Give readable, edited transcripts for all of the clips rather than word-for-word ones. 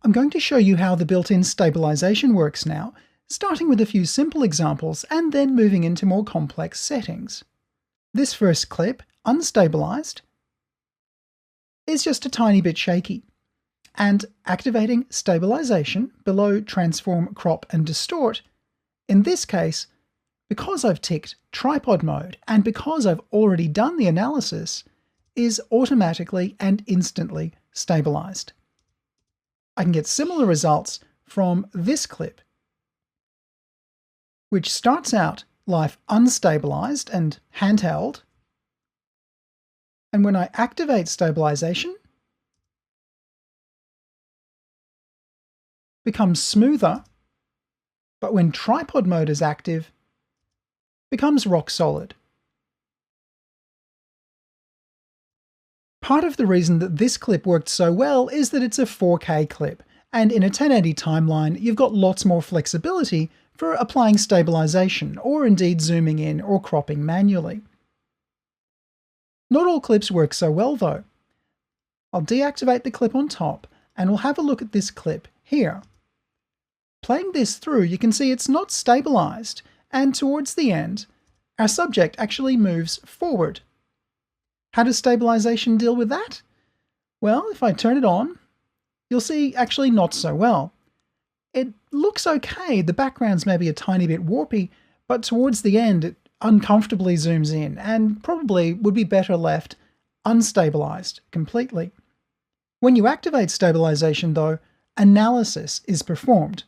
I'm going to show you how the built-in stabilization works now, starting with a few simple examples and then moving into more complex settings. This first clip, unstabilized, is just a tiny bit shaky. And activating stabilization below transform, crop, and distort, in this case, because I've ticked tripod mode and because I've already done the analysis, is automatically and instantly stabilized. I can get similar results from this clip, which starts out life unstabilized and handheld, and when I activate stabilization, becomes smoother, but when tripod mode is active, becomes rock solid. Part of the reason that this clip worked so well is that it's a 4K clip, and in a 1080 timeline, you've got lots more flexibility for applying stabilization, or indeed zooming in or cropping manually. Not all clips work so well though. I'll deactivate the clip on top, and we'll have a look at this clip here. Playing this through, you can see it's not stabilized, and towards the end, our subject actually moves forward. How does stabilization deal with that? Well, if I turn it on, you'll see actually not so well. It looks okay, the background's maybe a tiny bit warpy, but towards the end it uncomfortably zooms in, and probably would be better left unstabilized completely. When you activate stabilization though, analysis is performed.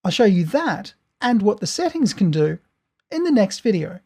I'll show you that and what the settings can do in the next video.